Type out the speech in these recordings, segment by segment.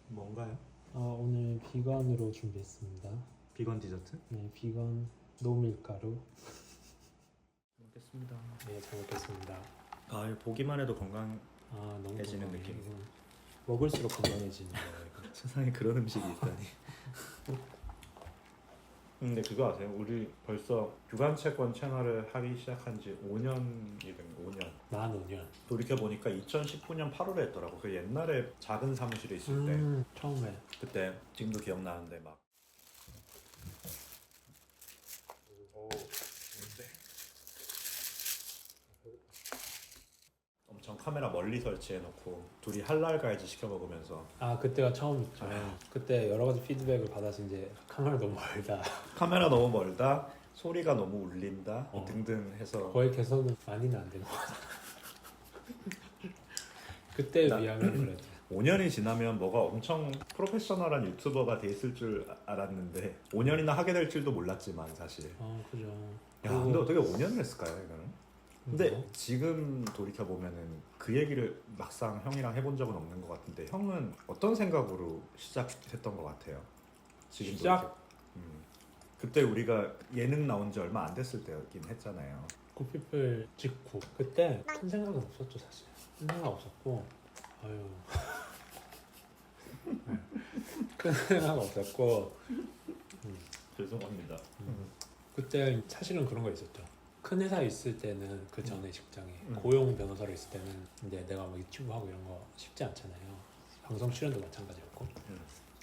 뭔가요? 오늘 비건으로 준비했습니다. 비건 디저트? 네, 비건 노밀가루. 먹겠습니다. 네, 잘 먹겠습니다. 아, 보기만 해도 건강해지는 너무 건강해요. 느낌. 이건 먹을수록 건강해지는 거예요. 이거. 세상에 그런 음식이 있다니. 근데 그거 아세요? 우리 벌써 주간채권 채널을 하기 시작한 지 5년이 된 거, 5년. 만 5년. 돌이켜보니까 2019년 8월에 했더라고. 그 옛날에 작은 사무실에 있을 때. 처음에. 그때 지금도 기억나는데 막. 오, 뭔데? 엄청 카메라 멀리 설치해놓고 둘이 할랄가이즈 시켜 먹으면서 그때가 처음이죠. 그때 여러 가지 피드백을 받아서 이제 카메라 너무 멀다. 카메라 너무 멀다, 소리가 너무 울린다 등등 해서 거의 개선은 많이는 안 되는 것 같아. 그때 비하면 그래도. 5년이 지나면 뭐가 엄청 프로페셔널한 유튜버가 돼 있을 줄 알았는데 5년이나 하게 될 줄도 몰랐지만 사실. 그죠. 야, 근데 어떻게 5년을 했을까요, 이거는? 근데 뭐? 지금 돌이켜보면은 그 얘기를 막상 형이랑 해본 적은 없는 것 같은데 형은 어떤 생각으로 시작했던 것 같아요? 지금 시작? 그때 우리가 예능 나온 지 얼마 안 됐을 때였긴 했잖아요. 굿피플 직후. 그때 큰 생각은 없었죠, 사실. 큰 생각 없었고, 아유. 네. 큰 생각 없었고, 죄송합니다. 그때 사실은 그런 거 있었죠. 큰 회사에 있을 때는 그 전에 직장에 고용 변호사로 있을 때는 이제 내가 뭐 유튜브 하고 이런 거 쉽지 않잖아요. 방송 출연도 마찬가지였고.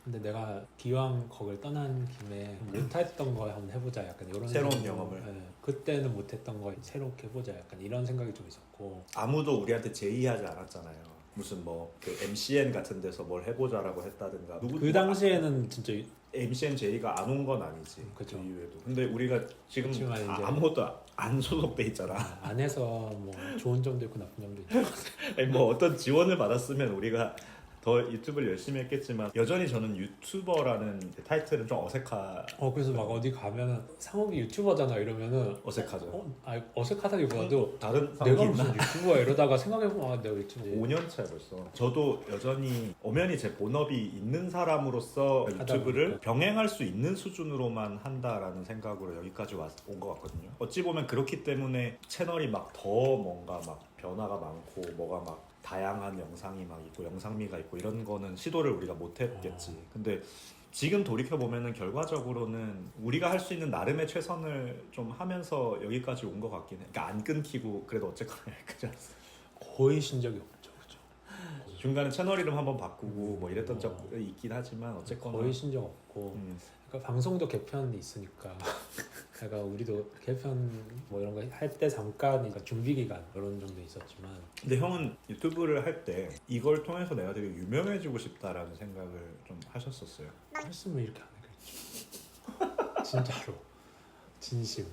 근데 내가 기왕 거길 떠난 김에 못했던 거 한번 해보자, 약간 이런 새로운 생각으로, 경험을. 네, 그때는 못했던 거 새롭게 해보자, 약간 이런 생각이 좀 있었고. 아무도 우리한테 제의하지 않았잖아요. 무슨 뭐 그 MCN 같은 데서 뭘 해보자라고 했다든가. 그 당시에는 진짜 MCN 제의가 안 온 건 아니지. 그쵸. 그 이후에도. 근데 우리가 지금 그렇지만 이제 아무것도 안 소속돼 있잖아. 안 해서 뭐 좋은 점도 있고 나쁜 점도 있고. 아니, 뭐 어떤 지원을 받았으면 우리가 더 유튜브를 열심히 했겠지만 여전히 저는 유튜버라는 타이틀은 좀 그래서 막 어디 가면은 상욱이 유튜버잖아 이러면은 어색하죠. 어색하다기보다도 다른 내가 상황이 무슨 있나? 유튜버야 이러다가 생각해보면 내가 유튜버 5년 차에 벌써. 저도 여전히 엄연히 제 본업이 있는 사람으로서 유튜브를 보니까. 병행할 수 있는 수준으로만 한다라는 생각으로 여기까지 온 것 같거든요. 어찌 보면 그렇기 때문에 채널이 막 더 뭔가 막 변화가 많고 뭐가 막 다양한 영상이 막 있고 영상미가 있고 이런 거는 시도를 우리가 못 했겠지. 근데 지금 돌이켜보면은 결과적으로는 우리가 할 수 있는 나름의 최선을 좀 하면서 여기까지 온 것 같긴 해. 그러니까 안 끊기고 그래도 어쨌거나 여기까지 왔어. 거의 신 적이 없죠, 그죠? 중간에 채널 이름 한번 바꾸고 뭐 이랬던 적이 있긴 하지만 어쨌거나 거의 신 적 없고. 그러니까 방송도 개편이 있으니까. 그러니까 우리도 개편 뭐 이런 거 할 때 잠깐 그러니까 준비 기간 이런 정도 있었지만. 근데 형은 유튜브를 할 때 이걸 통해서 내가 되게 유명해지고 싶다라는 생각을 좀 하셨었어요? 했으면 이렇게 안 하겠지. 진짜로. 진심.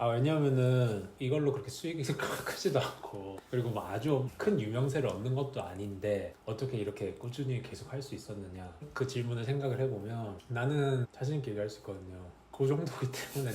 왜냐면은 이걸로 그렇게 수익이 크지도 않고 그리고 뭐 아주 큰 유명세를 얻는 것도 아닌데 어떻게 이렇게 꾸준히 계속 할 수 있었느냐, 그 질문을 생각을 해보면 나는 자신 있게 얘기할 수 있거든요. 그 정도기 때문에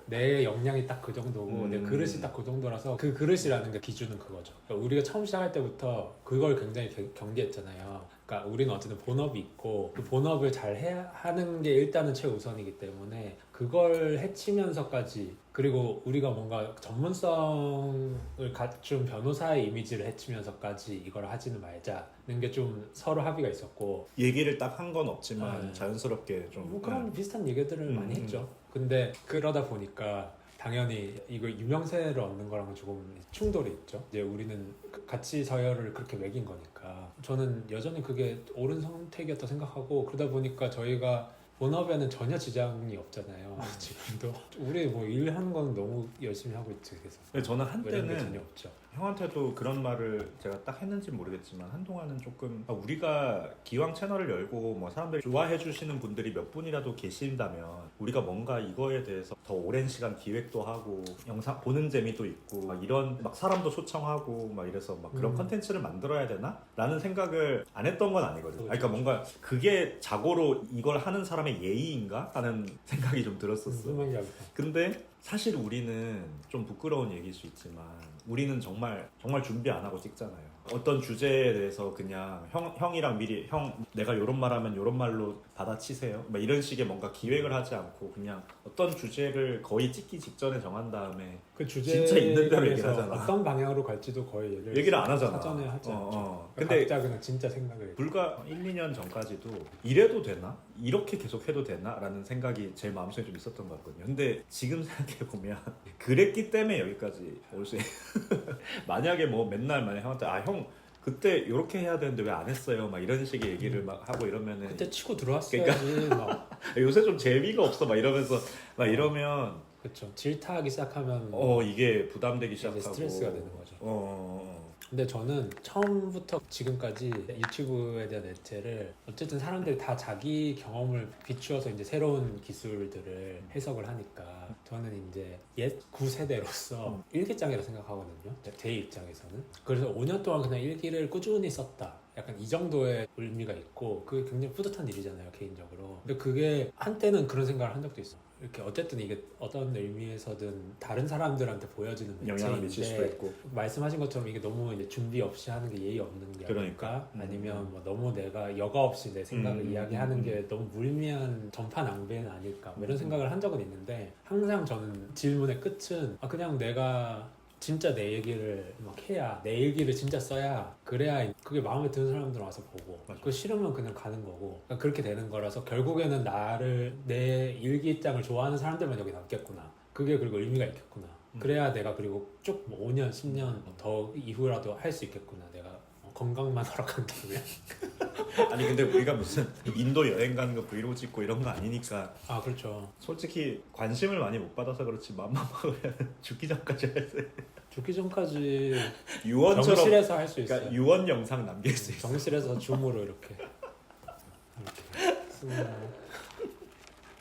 내 역량이 딱 그 정도고 내 그릇이 딱 그 정도라서, 그 그릇이라는 게 기준은 그거죠. 그러니까 우리가 처음 시작할 때부터 그걸 굉장히 경계했잖아요. 그러니까 우리는 어쨌든 본업이 있고 그 본업을 잘 하는 게 일단은 최우선이기 때문에 그걸 해치면서까지, 그리고 우리가 뭔가 전문성을 갖춘 변호사의 이미지를 해치면서까지 이걸 하지는 말자는 게 좀 서로 합의가 있었고. 얘기를 딱 한 건 없지만 자연스럽게 좀 뭐 그런 비슷한 얘기들을 많이 했죠. 근데 그러다 보니까 당연히 이거 유명세를 얻는 거랑은 조금 충돌이 있죠. 이제 우리는 같이 서열을 그렇게 매긴 거니까 저는 여전히 그게 옳은 선택이었다 생각하고, 그러다 보니까 저희가 본업에는 전혀 지장이 없잖아요. 지금도 우리 뭐 일하는 건 너무 열심히 하고 있지. 그래서 근데 저는 외로운 게 전혀 한때는 없죠. 형한테도 그런 말을 제가 딱 했는지 모르겠지만 한동안은 조금 우리가 기왕 채널을 열고 뭐 사람들이 좋아해 주시는 분들이 몇 분이라도 계신다면 우리가 뭔가 이거에 대해서 더 오랜 시간 기획도 하고 영상 보는 재미도 있고 막 이런 막 사람도 초청하고 막 이래서 막 그런 컨텐츠를 만들어야 되나? 라는 생각을 안 했던 건 아니거든요. 그러니까 뭔가 그게 자고로 이걸 하는 사람의 예의인가? 하는 생각이 좀 들었었어. 근데 사실 우리는 좀 부끄러운 얘기일 수 있지만 우리는 정말 준비 안 하고 찍잖아요. 어떤 주제에 대해서 그냥 형이랑 미리 형 내가 요런 말하면 요런 말로 받아치세요 막 이런 식의 뭔가 기획을 하지 않고 그냥 어떤 주제를 거의 찍기 직전에 정한 다음에 그 주제에 진짜 있는 대로 얘기를 대해서 하잖아. 어떤 방향으로 갈지도 거의 얘기를 안 하잖아. 사전에 하지 않죠. 근데 각자 그냥 진짜 생각을 불과 1, 2년 전까지도 이래도 되나? 이렇게 계속 해도 되나? 라는 생각이 제 마음속에 좀 있었던 것 같거든요. 근데 지금 생각해보면 그랬기 때문에 여기까지 올 수 만약에 뭐 맨날 형한테 형 그때 이렇게 해야 되는데 왜 안 했어요? 막 이런 식의 얘기를 막 하고 이러면은 그때 치고 들어왔어야지. 막 요새 좀 재미가 없어 막 이러면서 막 이러면 그렇죠. 질타하기 시작하면 이게 부담되기 이제 시작하고 스트레스가 되는 거죠. 어. 근데 저는 처음부터 지금까지 유튜브에 대한 애체를 어쨌든 사람들이 다 자기 경험을 비추어서 이제 새로운 기술들을 해석을 하니까 저는 이제 옛 구세대로서 일기장이라고 생각하거든요. 제 입장에서는. 그래서 5년 동안 그냥 일기를 꾸준히 썼다. 약간 이 정도의 의미가 있고 그게 굉장히 뿌듯한 일이잖아요, 개인적으로. 근데 그게 한때는 그런 생각을 한 적도 있어. 이렇게 어쨌든 이게 어떤 의미에서든 다른 사람들한테 보여지는 영향을 미칠 수도 매체인데 있고 말씀하신 것처럼 이게 너무 이제 준비 없이 하는 게 예의 없는 게 그러니까. 아닐까? 아니면 뭐 너무 내가 여과 없이 내 생각을 이야기하는 게 너무 무의미한 전파 낭비는 아닐까? 뭐 이런 생각을 한 적은 있는데 항상 저는 질문의 끝은 그냥 내가 진짜 내 얘기를 막 해야 내 얘기를 진짜 써야 그래야 그게 마음에 드는 사람들 와서 보고 맞아. 그거 싫으면 그냥 가는 거고 그러니까 그렇게 되는 거라서 결국에는 나를 내 일기장을 좋아하는 사람들만 여기 남겠구나 그게 그리고 의미가 있겠구나 그래야 내가 그리고 쭉 5년 10년 더 이후라도 할 수 있겠구나 내가 건강만 허락한다면 아니 근데 우리가 무슨 인도 여행 가는 거 브이로그 찍고 이런 거 아니니까 그렇죠. 솔직히 관심을 많이 못 받아서 그렇지 맘만 먹으면 죽기 전까지 할 수 있어요. 죽기 전까지 유언처럼 정실에서 할 수 있어요. 그러니까 유언 영상 남길 수 있어. 정실에서 줌으로 이렇게 쓰고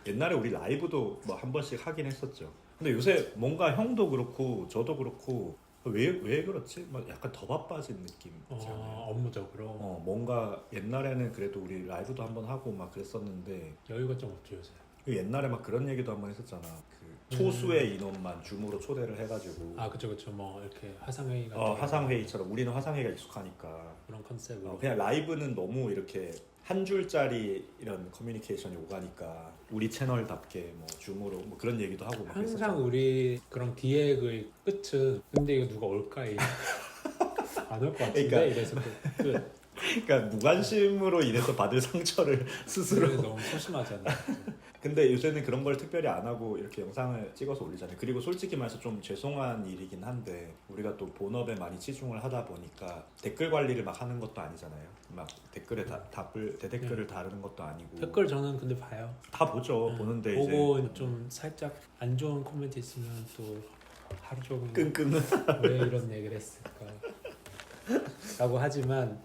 옛날에 우리 라이브도 뭐 한 번씩 하긴 했었죠. 근데 요새 뭔가 형도 그렇고 저도 그렇고 왜 그렇지? 막 약간 더 바빠진 느낌이잖아요. 업무적으로 뭔가 옛날에는 그래도 우리 라이브도 한번 하고 막 그랬었는데 여유가 좀 없죠 요새. 옛날에 막 그런 얘기도 한번 했었잖아. 그 소수의 인원만 줌으로 초대를 해가지고 그쵸 뭐 이렇게 화상회의 같은 화상회의처럼 우리는 화상회의가 익숙하니까 그런 컨셉으로 그냥 라이브는 너무 이렇게 한 줄짜리 이런 커뮤니케이션이 오가니까 우리 채널답게 뭐 줌으로 뭐 그런 얘기도 하고 막 항상 그랬었잖아. 우리 그런 기획의 끝은 근데 이거 누가 올까 안 올 것 같은데 그러니까. 이래서 끝. 그러니까 무관심으로 인해서 받을 상처를 스스로. 그래서 너무 소심하잖아. 근데 요새는 그런 걸 특별히 안 하고 이렇게 영상을 찍어서 올리잖아요. 그리고 솔직히 말해서 좀 죄송한 일이긴 한데 우리가 또 본업에 많이 치중을 하다 보니까 댓글 관리를 막 하는 것도 아니잖아요. 막 댓글에 대댓글을 다루는 것도 아니고. 댓글 저는 근데 봐요. 다 보죠. 보는데 보고 이제 좀 살짝 안 좋은 코멘트 있으면 또 하루 종일 끙끙. 왜 이런 얘기를 했을까 라고 하지만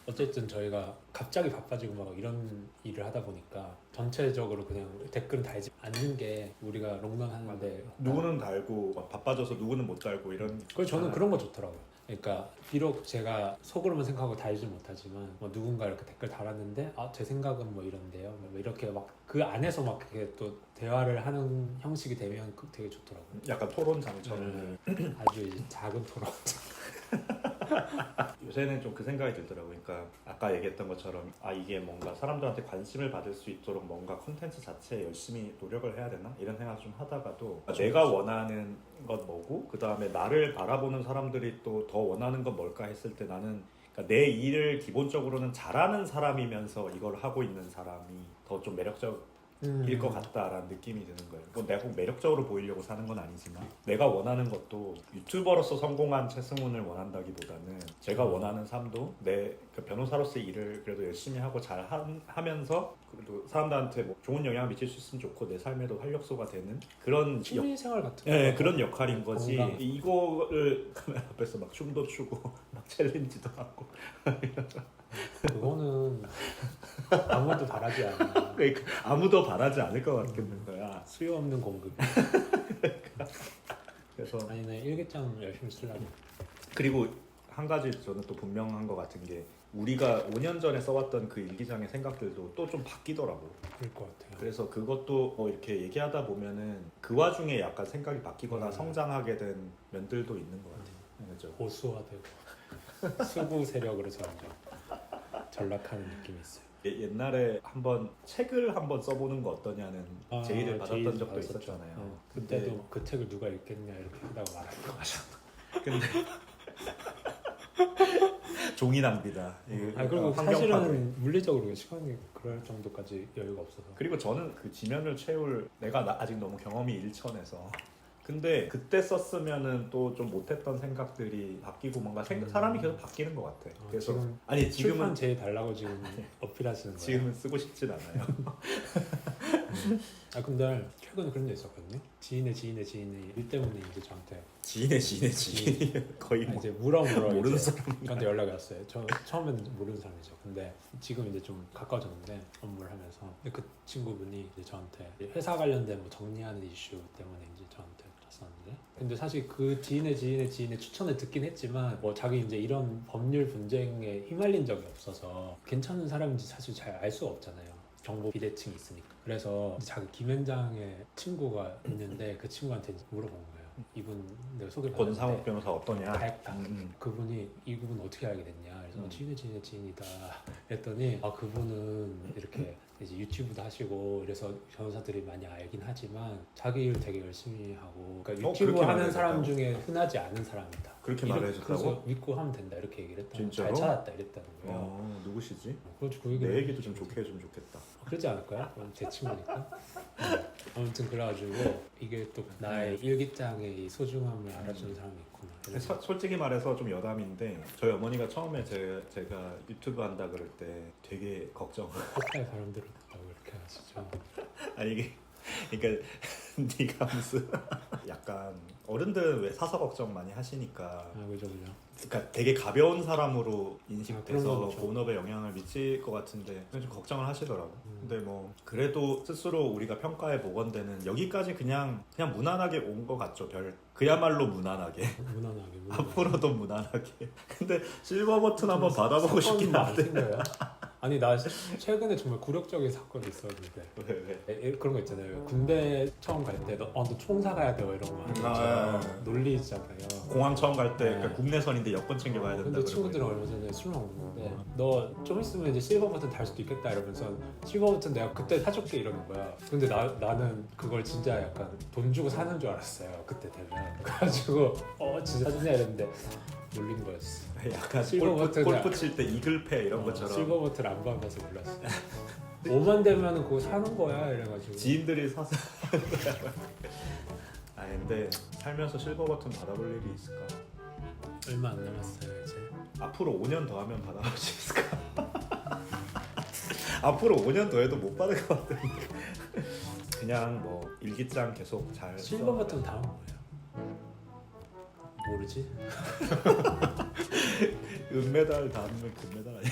어쨌든 저희가 갑자기 바빠지고 막 이런 일을 하다 보니까 전체적으로 그냥 댓글은 달지 않는 게 우리가 롱런 하는데 누구는 달고 막 바빠져서 누구는 못 달고 이런. 그래서 저는 그런 거 좋더라고요. 그러니까 비록 제가 속으로만 생각하고 달지 못하지만 뭐 누군가 이렇게 댓글 달았는데 제 생각은 뭐 이런데요. 뭐 이렇게 막 그 안에서 막 이렇게 또 대화를 하는 형식이 되면 되게 좋더라고요. 약간 토론장처럼. 아주 이제 작은 토론. 요새는 좀 그 생각이 들더라고요. 그러니까 아까 얘기했던 것처럼 이게 뭔가 사람들한테 관심을 받을 수 있도록 뭔가 콘텐츠 자체에 열심히 노력을 해야 되나? 이런 생각 좀 하다가도 내가 원하는 건 뭐고 그 다음에 나를 바라보는 사람들이 또 더 원하는 건 뭘까 했을 때 나는 그러니까 내 일을 기본적으로는 잘하는 사람이면서 이걸 하고 있는 사람이 더 좀 매력적일 것 같다라는 느낌이 드는 거예요. 뭐 내가 꼭 매력적으로 보이려고 사는 건 아니지만 내가 원하는 것도 유튜버로서 성공한 최승훈을 원한다기보다는 제가 원하는 삶도 내 그 변호사로서의 일을 그래도 열심히 하고 잘 하면서 그래도 사람들한테 뭐 좋은 영향을 미칠 수 있으면 좋고 내 삶에도 활력소가 되는 그런 취미생활 같은 네, 그런 역할인 거지. 건강. 이거를 카메라 앞에서 막 춤도 추고 막 챌린지도 하고 그거는 아무도 바라지 않아. 그러니까 아무도 바라지 않을 것 같겠는 거야. 수요 없는 공급. 그래서 아니네 일기장 열심히 쓰려고. 그리고 한 가지 저는 또 분명한 것 같은 게 우리가 5년 전에 써왔던 그 일기장의 생각들도 또 좀 바뀌더라고. 그럴 것 같아요. 그래서 그것도 뭐 이렇게 얘기하다 보면은 그 와중에 약간 생각이 바뀌거나 성장하게 된 면들도 있는 것 같아요. 그렇죠. 고수화되고. 수구 세력으로 점점 전락하는 느낌이 있어요. 옛날에 한번 책을 한번 써보는 거 어떠냐는 제의를 받았던 제의를 적도 받았었죠. 있었잖아요. 그때도 그 책을 누가 읽겠냐 이렇게 하다가 말하는 거 맞아. 근데 종이 낭비다. 그리고 환경 파괴. 사실은 물리적으로 시간이 그럴 정도까지 여유가 없어서. 그리고 저는 그 지면을 채울 내가 아직 너무 경험이 일천해서 근데 그때 썼으면은 또 좀 못했던 생각들이 바뀌고 뭔가 사람이 계속 바뀌는 것 같아. 그래서 지금 아니 지금은 출판 제의 달라고 지금 어필하시는 거예요? 지금은 쓰고 싶진 않아요. 근데 최근에 그런 게 있었거든요. 지인의 일 때문에 이제 저한테 지인의 거의 뭐 이제 물어 모르는 이제 저한테 연락이 왔어요. 저 처음에는 모르는 사람이죠. 근데 지금 이제 좀 가까워졌는데 업무를 하면서 근데 그 친구분이 이제 저한테 회사 관련된 뭐 정리하는 이슈 때문에 이제 저한테 왔었는데 근데 사실 그 지인의 추천을 듣긴 했지만 뭐 자기 이제 이런 법률 분쟁에 휘말린 적이 없어서 괜찮은 사람인지 사실 잘 알 수가 없잖아요. 정보 비대칭이 있으니까. 그래서 자기 김현장의 친구가 있는데 그 친구한테 물어본 거예요. 이분 내가 소개를 권상욱 받았는데 변호사 어떠냐? 다 그분이 이 부분 어떻게 알게 됐냐? 그래서 지인의 지인이다. 했더니 그분은 이렇게 이제 유튜브도 하시고 그래서 변호사들이 많이 알긴 하지만 자기 일 되게 열심히 하고 그러니까 유튜브 그렇게 하는 말해줬다고? 사람 중에 흔하지 않은 사람이다. 그렇게 그래서 말해줬다고? 믿고 하면 된다 이렇게 얘기를 했다. 진짜로? 잘 찾았다 이랬다는 거예요. 누구시지? 그렇죠. 그 얘기를 내 얘기도 좀 좋게 해주면 좋겠다. 그러지 않을까요? 제 친구니까. 아무튼 그래가지고 이게 또 나의 일기장의 이 소중함을 알아주는 사람이 있구나. 그래서 솔직히 말해서 좀 여담인데 저희 어머니가 처음에 제가 유튜브 한다 그럴 때 되게 걱정. 호타의 사람들은 왜 이렇게 하시죠? 아니 이게 그러니까 네가 무슨 약간 어른들 왜 사서 걱정 많이 하시니까 그죠. 그러니까 되게 가벼운 사람으로 그런 인식돼서 거죠. 본업에 영향을 미칠 것 같은데 좀 걱정을 하시더라고. 근데 뭐 그래도 스스로 우리가 평가에 보건대는 여기까지 그냥 무난하게 온 것 같죠. 그야말로 무난하게. 무난하게. 앞으로도 무난하게. 근데 실버 버튼 한번 받아보고 싶긴 한데. 생겨요? 아니 나 최근에 정말 굴욕적인 사건이 있었는데 왜? 그런 거 있잖아요. 군대 처음 갈 때 너 총사 가야 돼 이런 거 논리잖아요. 공항 처음 갈 때 네. 그러니까 국내선인데 여권 챙겨가야 된다. 근데 친구들이랑 얼마 전에 술 먹는데 너 좀 있으면 이제 실버 버튼 달 수도 있겠다 이러면서 실버 버튼 내가 그때 사줄게 이러는 거야. 근데 나는 그걸 진짜 약간 돈 주고 사는 줄 알았어요. 그때 되면. 그래가지고 진짜 사주냐 이랬는데 놀린 거였어. 약간 실버 버튼 골프 칠 때 이글패 이런 것처럼 실버 버튼 안 밟아서 몰랐어. 5만 되면 그거 사는 거야 이래가지고. 지인들이 사서 하는 거야. 근데 살면서 실버 버튼 받아볼 일이 있을까? 얼마 안 남았어요 이제. 앞으로 5년 더 하면 받아볼 수 있을까? 앞으로 5년 더 해도 못 받을 것 같은데. 그냥 뭐 일기장 계속 잘 실버 써. 버튼 다음 뭐예요? 모르지? 은메달 다음은 금메달 아니야?